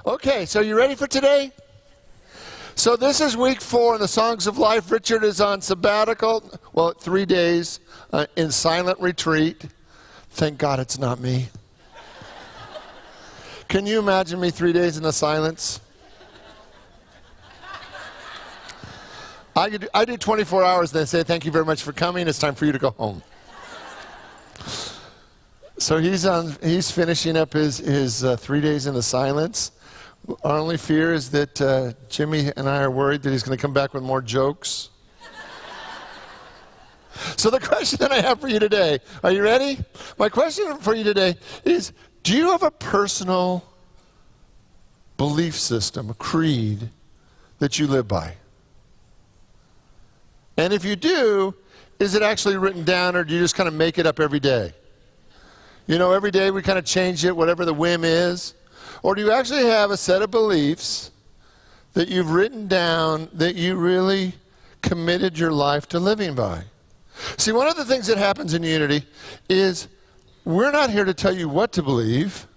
Okay, so you ready for today? So this is week 4 in the Songs of Life. Richard is on sabbatical, 3 days in silent retreat. Thank God it's not me. Can you imagine me 3 days in the silence? I do 24 hours, then say, thank you very much for coming. It's time for you to go home. So he's finishing up his 3 days in the silence. Our only fear is that Jimmy and I are worried that he's going to come back with more jokes. So the question that I have for you today, are you ready? My question for you today is, do you have a personal belief system, a creed, that you live by? And if you do, is it actually written down, or do you just kind of make it up every day? You know, every day we kind of change it, whatever the whim is. Or do you actually have a set of beliefs that you've written down that you really committed your life to living by? See, one of the things that happens in Unity is we're not here to tell you what to believe,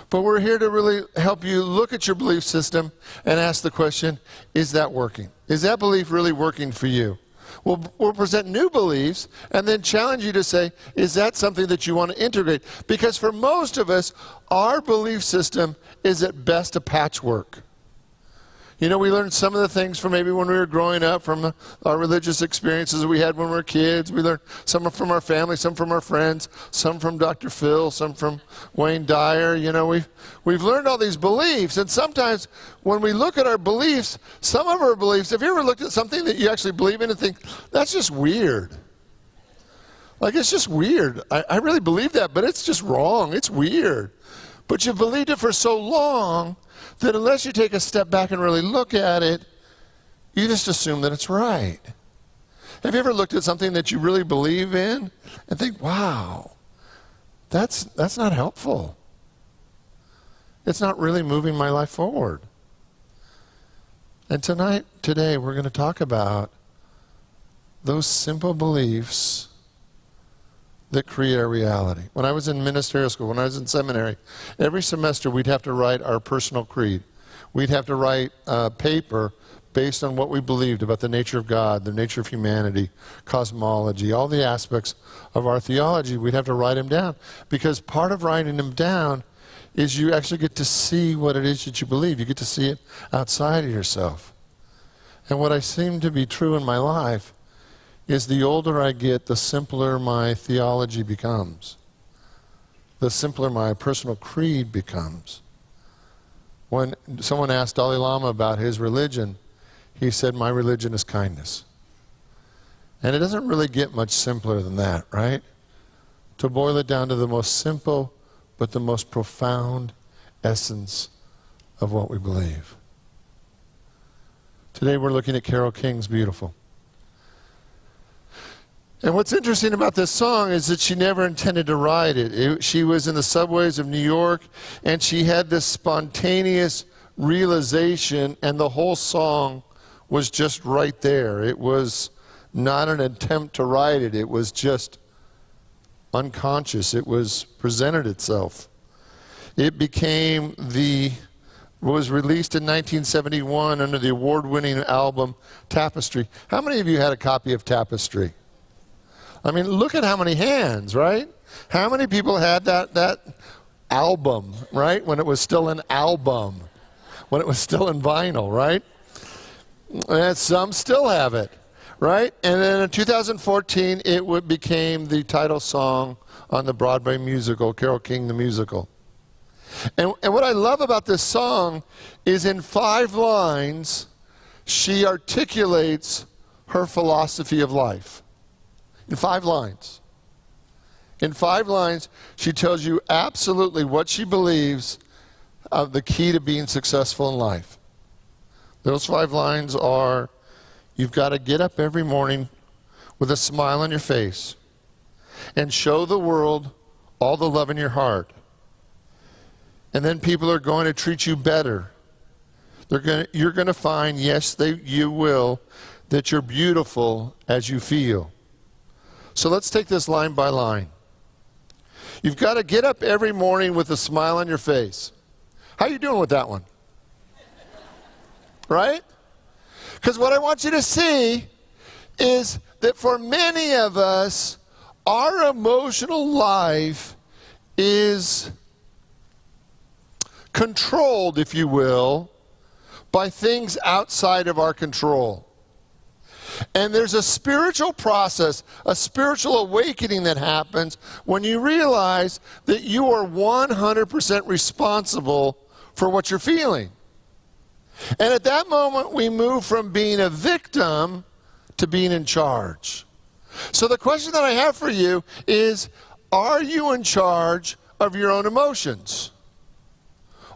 but we're here to really help you look at your belief system and ask the question, is that working? Is that belief really working for you? We'll present new beliefs and then challenge you to say, is that something that you want to integrate? Because for most of us, our belief system is at best a patchwork. You know, we learned some of the things from maybe when we were growing up, from our religious experiences that we had when we were kids. We learned some from our family, some from our friends, some from Dr. Phil, some from Wayne Dyer. You know, we've learned all these beliefs, and sometimes when we look at our beliefs, some of our beliefs, have you ever looked at something that you actually believe in and think, that's just weird? Like, it's just weird. I really believe that, but it's just wrong. It's weird. But you've believed it for so long that unless you take a step back and really look at it, you just assume that it's right. Have you ever looked at something that you really believe in and think, wow, that's not helpful. It's not really moving my life forward. And today, we're going to talk about those simple beliefs that create our reality. When I was in ministerial school, when I was in seminary, every semester we'd have to write our personal creed. We'd have to write a paper based on what we believed about the nature of God, the nature of humanity, cosmology, all the aspects of our theology. We'd have to write them down, because part of writing them down is you actually get to see what it is that you believe. You get to see it outside of yourself. And what I seem to be true in my life is the older I get, the simpler my theology becomes. The simpler my personal creed becomes. When someone asked Dalai Lama about his religion, he said, my religion is kindness. And it doesn't really get much simpler than that, right? To boil it down to the most simple, but the most profound essence of what we believe. Today we're looking at Carole King's Beautiful. And what's interesting about this song is that she never intended to write it. She was in the subways of New York, and she had this spontaneous realization, and the whole song was just right there. It was not an attempt to write it. It was just unconscious. It was presented itself. It was released in 1971 under the award-winning album Tapestry. How many of you had a copy of Tapestry? I mean, look at how many hands, right? How many people had that album, right? When it was still an album, when it was still in vinyl, right? And some still have it, right? And then in 2014, it became the title song on the Broadway musical, Carole King the Musical. And what I love about this song is in 5 lines, she articulates her philosophy of life. In 5 lines. In 5 lines, she tells you absolutely what she believes of the key to being successful in life. Those 5 lines are, you've got to get up every morning with a smile on your face and show the world all the love in your heart. And then people are going to treat you better. You're going to find, yes, you will, that you're beautiful as you feel. So let's take this line by line. You've got to get up every morning with a smile on your face. How you doing with that one? Right? Because what I want you to see is that for many of us, our emotional life is controlled, if you will, by things outside of our control. And there's a spiritual process, a spiritual awakening that happens when you realize that you are 100% responsible for what you're feeling. And at that moment, we move from being a victim to being in charge. So the question that I have for you is, are you in charge of your own emotions?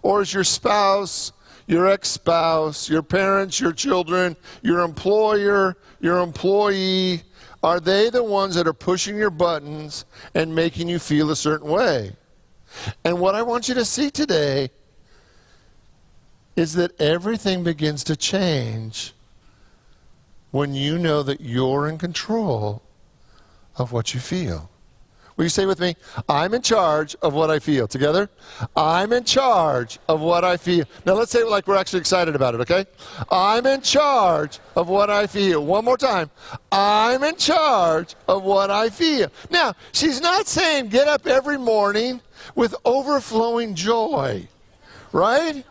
Or is your spouse, your ex-spouse, your parents, your children, your employer, your employee, are they the ones that are pushing your buttons and making you feel a certain way? And what I want you to see today is that everything begins to change when you know that you're in control of what you feel. Will you say with me? I'm in charge of what I feel. Together? I'm in charge of what I feel. Now let's say it like we're actually excited about it, okay? I'm in charge of what I feel. One more time. I'm in charge of what I feel. Now, she's not saying get up every morning with overflowing joy, right?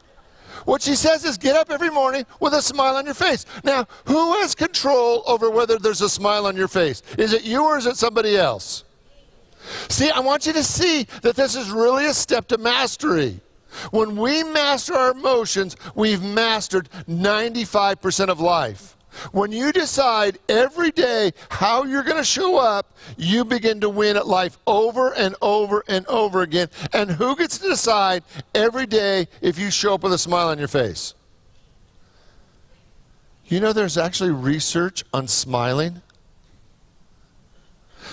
What she says is get up every morning with a smile on your face. Now, who has control over whether there's a smile on your face? Is it you or is it somebody else? See, I want you to see that this is really a step to mastery. When we master our emotions, we've mastered 95% of life. When you decide every day how you're going to show up, you begin to win at life over and over and over again. And who gets to decide every day if you show up with a smile on your face? You know, there's actually research on smiling.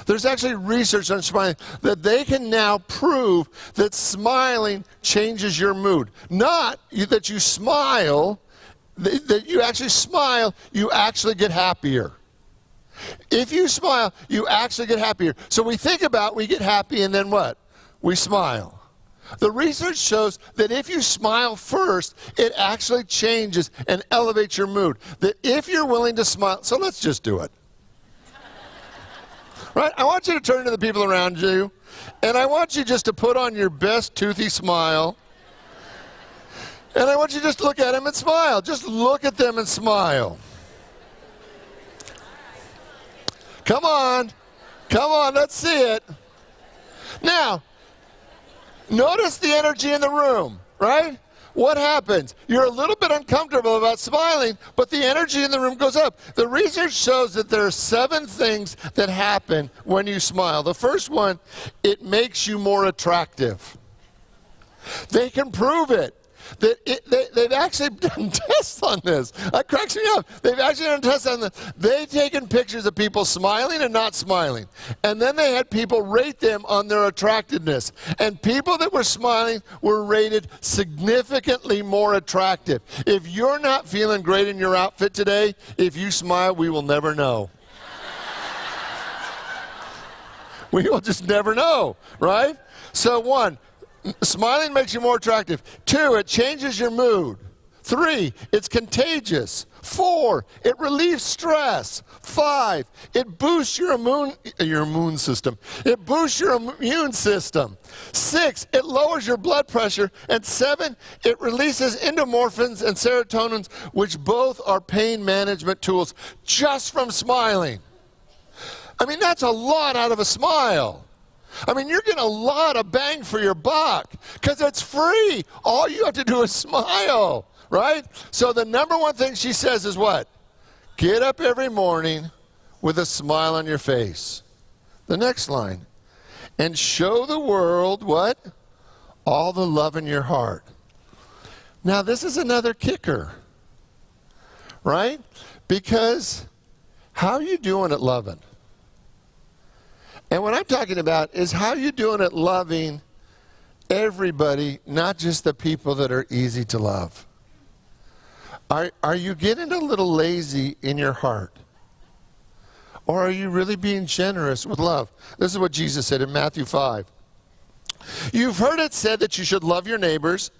There's actually research on smiling that they can now prove that smiling changes your mood. Not that you smile, that you actually smile, you actually get happier. If you smile, you actually get happier. So we think about, we get happy, and then what? We smile. The research shows that if you smile first, it actually changes and elevates your mood. That if you're willing to smile, so let's just do it. Right? I want you to turn to the people around you, and I want you just to put on your best toothy smile. And I want you to just look at them and smile. Just look at them and smile. Come on. Come on, let's see it. Now, notice the energy in the room, right? What happens? You're a little bit uncomfortable about smiling, but the energy in the room goes up. The research shows that there are 7 things that happen when you smile. The first one, it makes you more attractive. They can prove it. They've actually done tests on this. That cracks me up. They've actually done tests on this. They've taken pictures of people smiling and not smiling. And then they had people rate them on their attractiveness. And people that were smiling were rated significantly more attractive. If you're not feeling great in your outfit today, if you smile, we will never know. We will just never know, right? So 1, smiling makes you more attractive. 2, it changes your mood. 3, it's contagious. 4, it relieves stress. 5, it boosts your immune system. It boosts your immune system. 6, it lowers your blood pressure. And 7, it releases endorphins and serotonin, which both are pain management tools, just from smiling. I mean, that's a lot out of a smile. I mean, you're getting a lot of bang for your buck because it's free. All you have to do is smile, right? So the number one thing she says is what? Get up every morning with a smile on your face. The next line. And show the world what? All the love in your heart. Now, this is another kicker, right? Because how are you doing at loving? And what I'm talking about is how you doing at loving everybody, not just the people that are easy to love. Are you getting a little lazy in your heart? Or are you really being generous with love? This is what Jesus said in Matthew 5. You've heard it said that you should love your neighbors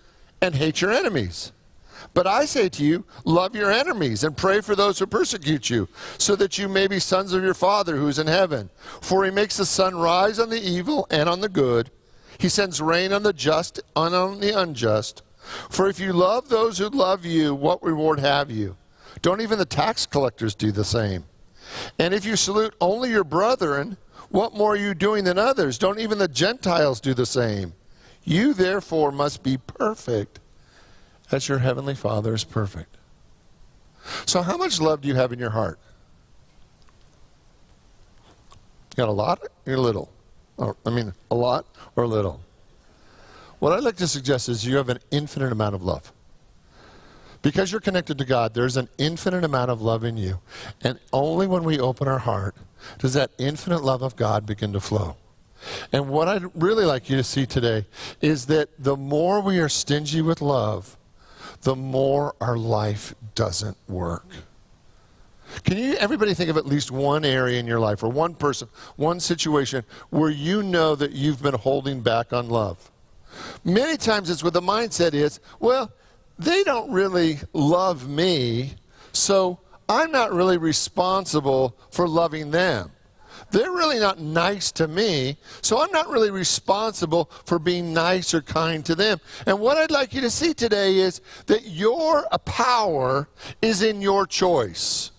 and hate your enemies. But I say to you, love your enemies and pray for those who persecute you, so that you may be sons of your Father who is in heaven. For he makes the sun rise on the evil and on the good. He sends rain on the just and on the unjust. For if you love those who love you, what reward have you? Don't even the tax collectors do the same? And if you salute only your brethren, what more are you doing than others? Don't even the Gentiles do the same? You therefore must be perfect, as your heavenly Father is perfect. So how much love do you have in your heart? You got a lot or little? A lot or little? What I'd like to suggest is you have an infinite amount of love. Because you're connected to God, there's an infinite amount of love in you. And only when we open our heart does that infinite love of God begin to flow. And what I'd really like you to see today is that the more we are stingy with love, the more our life doesn't work. Can you, everybody, think of at least one area in your life or one person, one situation where you know that you've been holding back on love? Many times it's what the mindset is, well, they don't really love me, so I'm not really responsible for loving them. They're really not nice to me, so I'm not really responsible for being nice or kind to them. And what I'd like you to see today is that your power is in your choice.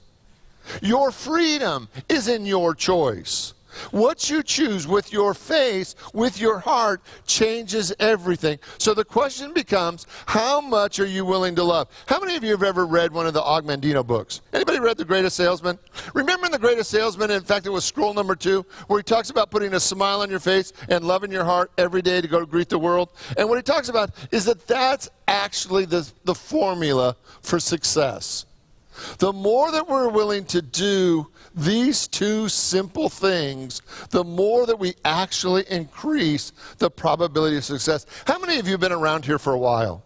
Your freedom is in your choice. What you choose with your face, with your heart, changes everything. So the question becomes, how much are you willing to love? How many of you have ever read one of the Augmandino books? Anybody read The Greatest Salesman? Remember in The Greatest Salesman, in fact it was scroll number 2, where he talks about putting a smile on your face and love in your heart every day to go to greet the world? And what he talks about is that that's actually the formula for success. The more that we're willing to do these two simple things, the more that we actually increase the probability of success. How many of you have been around here for a while?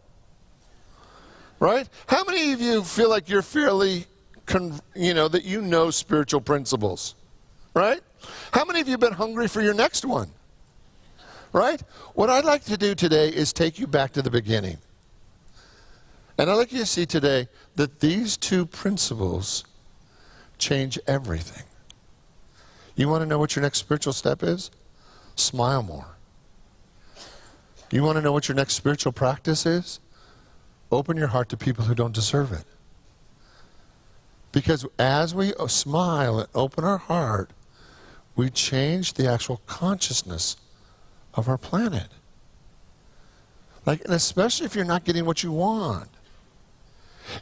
Right? How many of you feel like you're fairly, that you know spiritual principles? Right? How many of you have been hungry for your next one? Right? What I'd like to do today is take you back to the beginning. And I'd like you to see today that these two principles change everything. You want to know what your next spiritual step is? Smile more. You want to know what your next spiritual practice is? Open your heart to people who don't deserve it. Because as we smile and open our heart, we change the actual consciousness of our planet. And especially if you're not getting what you want.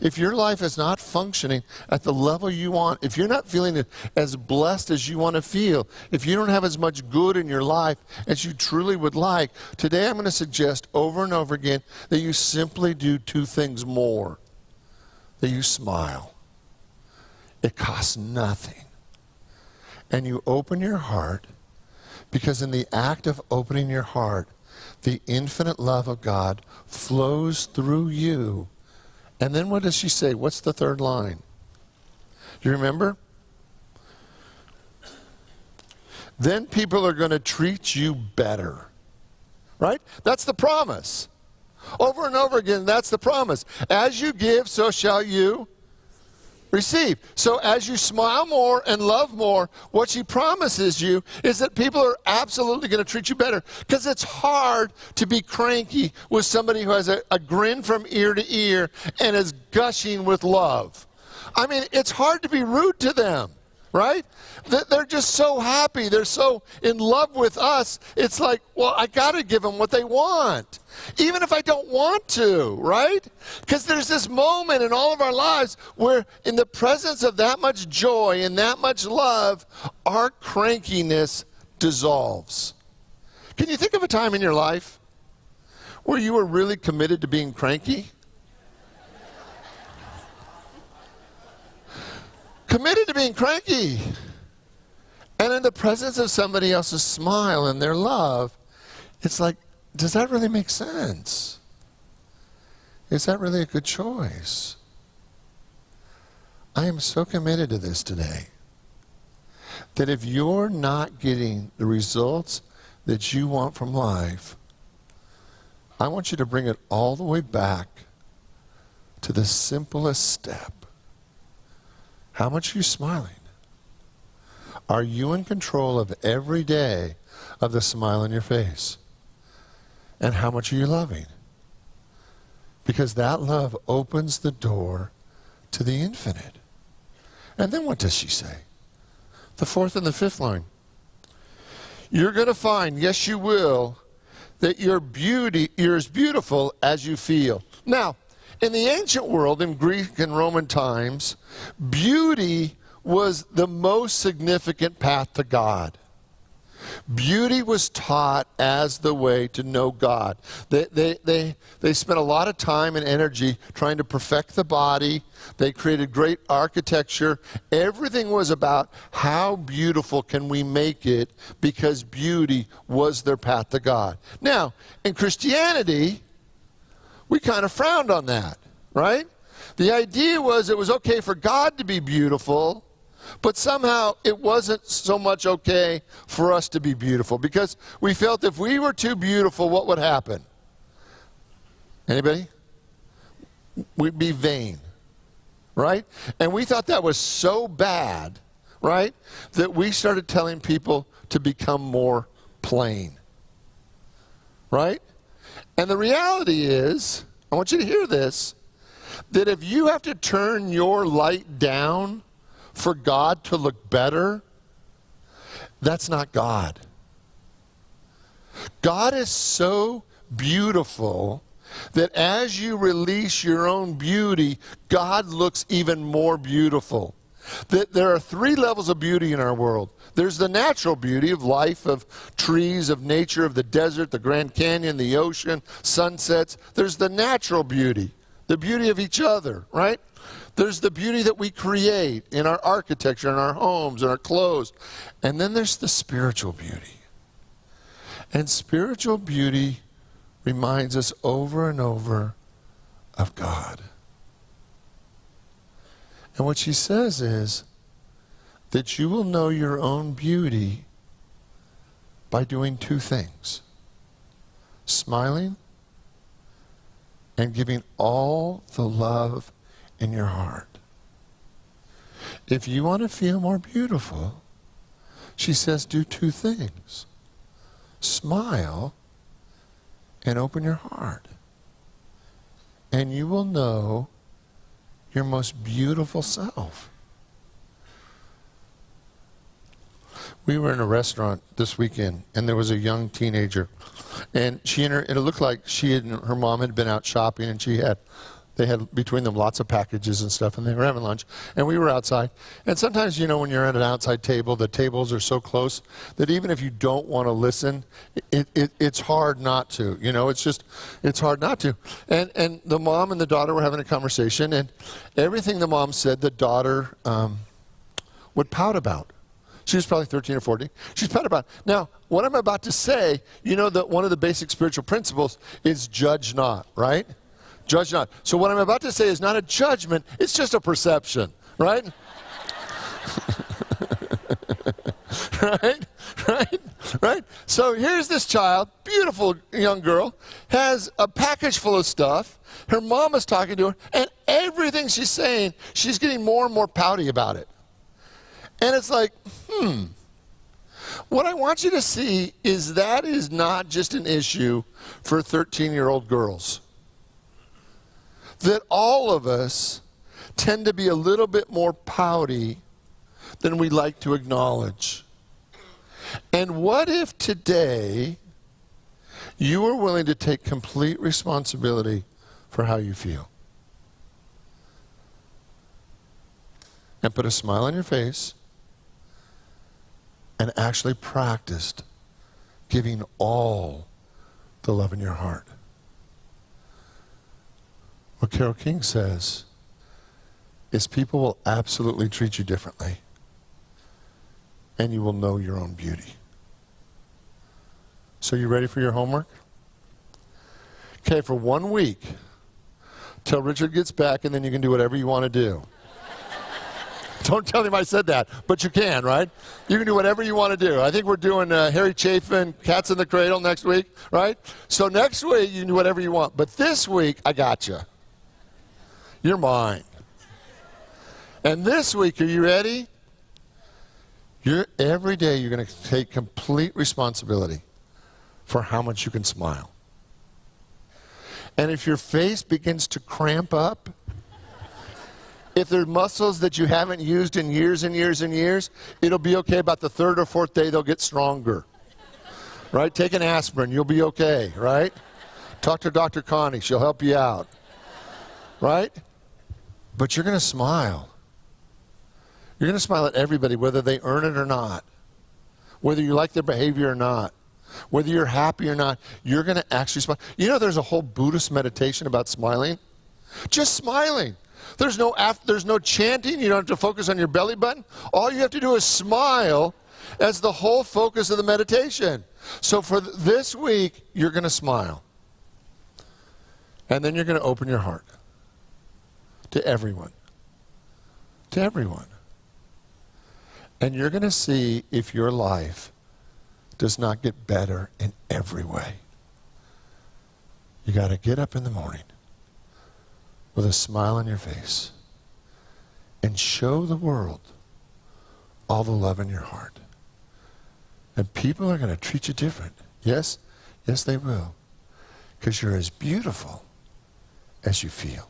If your life is not functioning at the level you want, if you're not feeling as blessed as you want to feel, if you don't have as much good in your life as you truly would like, today I'm going to suggest over and over again that you simply do two things more. That you smile. It costs nothing. And you open your heart, because in the act of opening your heart, the infinite love of God flows through you. And then what does she say? What's the third line? Do you remember? Then people are going to treat you better. Right? That's the promise. Over and over again, that's the promise. As you give, so shall you receive. So as you smile more and love more, what she promises you is that people are absolutely going to treat you better. Because it's hard to be cranky with somebody who has a grin from ear to ear and is gushing with love. I mean, it's hard to be rude to them, right? They're just so happy. They're so in love with us. It's like, well, I got to give them what they want. Even if I don't want to, right? Because there's this moment in all of our lives where in the presence of that much joy and that much love, our crankiness dissolves. Can you think of a time in your life where you were really committed to being cranky? Committed to being cranky. And in the presence of somebody else's smile and their love, it's like, does that really make sense? Is that really a good choice? I am so committed to this today that if you're not getting the results that you want from life, I want you to bring it all the way back to the simplest step. How much are you smiling? Are you in control of every day of the smile on your face? And how much are you loving? Because that love opens the door to the infinite. And then what does she say? The fourth and the fifth line. You're going to find, yes you will, that you're as beautiful as you feel. Now, in the ancient world, in Greek and Roman times, beauty was the most significant path to God. Beauty was taught as the way to know God. They spent a lot of time and energy trying to perfect the body. They created great architecture. Everything was about how beautiful can we make it, because beauty was their path to God. Now, in Christianity, we kind of frowned on that, right? The idea was it was okay for God to be beautiful, but somehow it wasn't so much okay for us to be beautiful, because we felt if we were too beautiful, what would happen? Anybody? We'd be vain, right? And we thought that was so bad, right, that we started telling people to become more plain, right? And the reality is, I want you to hear this, that if you have to turn your light down for God to look better, that's not God. God is so beautiful that as you release your own beauty, God looks even more beautiful. There are three levels of beauty in our world. There's the natural beauty of life, of trees, of nature, of the desert, the Grand Canyon, the ocean, sunsets. There's the natural beauty, the beauty of each other, right? There's the beauty that we create in our architecture, in our homes, in our clothes. And then there's the spiritual beauty. And spiritual beauty reminds us over and over of God. And what she says is that you will know your own beauty by doing two things: smiling and giving all the love in your heart. If you want to feel more beautiful, she says, do two things: smile and open your heart. And you will know your most beautiful self. We were in a restaurant this weekend, and there was a young teenager, and it looked like she and her mom had been out shopping, and they had between them lots of packages and stuff, and they were having lunch, and we were outside. And sometimes, when you're at an outside table, the tables are so close that even if you don't want to listen, it's hard not to. It's hard not to. And the mom and the daughter were having a conversation, and everything the mom said, the daughter would pout about. She was probably 13 or 14. She's pout about. Now, what I'm about to say, that one of the basic spiritual principles is judge not, right? Judge not. So what I'm about to say is not a judgment, it's just a perception, right? Right? So here's this child, beautiful young girl, has a package full of stuff. Her mom is talking to her, and everything she's saying, she's getting more and more pouty about it. And it's like, what I want you to see is that is not just an issue for 13-year-old girls. That all of us tend to be a little bit more pouty than we like to acknowledge. And what if today you were willing to take complete responsibility for how you feel? And put a smile on your face and actually practiced giving all the love in your heart. What Carole King says is people will absolutely treat you differently, and you will know your own beauty. So you ready for your homework? Okay, for 1 week, till Richard gets back, and then you can do whatever you want to do. Don't tell him I said that, but you can, right? You can do whatever you want to do. I think we're doing Harry Chafin, Cats in the Cradle next week, right? So next week, you can do whatever you want. But this week, I got you. You're mine. And this week, are you ready? Every day, you're going to take complete responsibility for how much you can smile. And if your face begins to cramp up, if there are muscles that you haven't used in years and years and years, it'll be okay. About the third or fourth day, they'll get stronger. Right? Take an aspirin. You'll be okay, right? Talk to Dr. Connie. She'll help you out. Right? But you're going to smile. You're going to smile at everybody, whether they earn it or not. Whether you like their behavior or not. Whether you're happy or not, you're going to actually smile. You know there's a whole Buddhist meditation about smiling? Just smiling. There's no chanting. You don't have to focus on your belly button. All you have to do is smile as the whole focus of the meditation. So for this week, you're going to smile. And then you're going to open your heart to everyone. To everyone. And you're going to see if your life does not get better in every way. You got to get up in the morning with a smile on your face and show the world all the love in your heart. And people are going to treat you different. Yes? Yes, they will. Because you're as beautiful as you feel.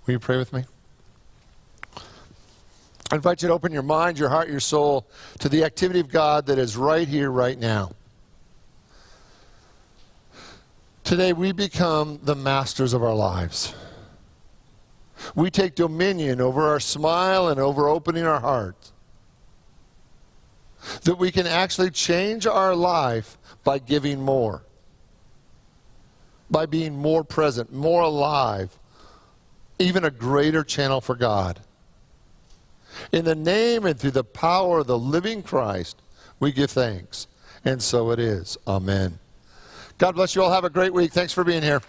Will you pray with me? I invite you to open your mind, your heart, your soul to the activity of God that is right here, right now. Today we become the masters of our lives. We take dominion over our smile and over opening our heart. That we can actually change our life by giving more. By being more present, more alive. Even a greater channel for God. In the name and through the power of the living Christ, we give thanks. And so it is. Amen. God bless you all. Have a great week. Thanks for being here.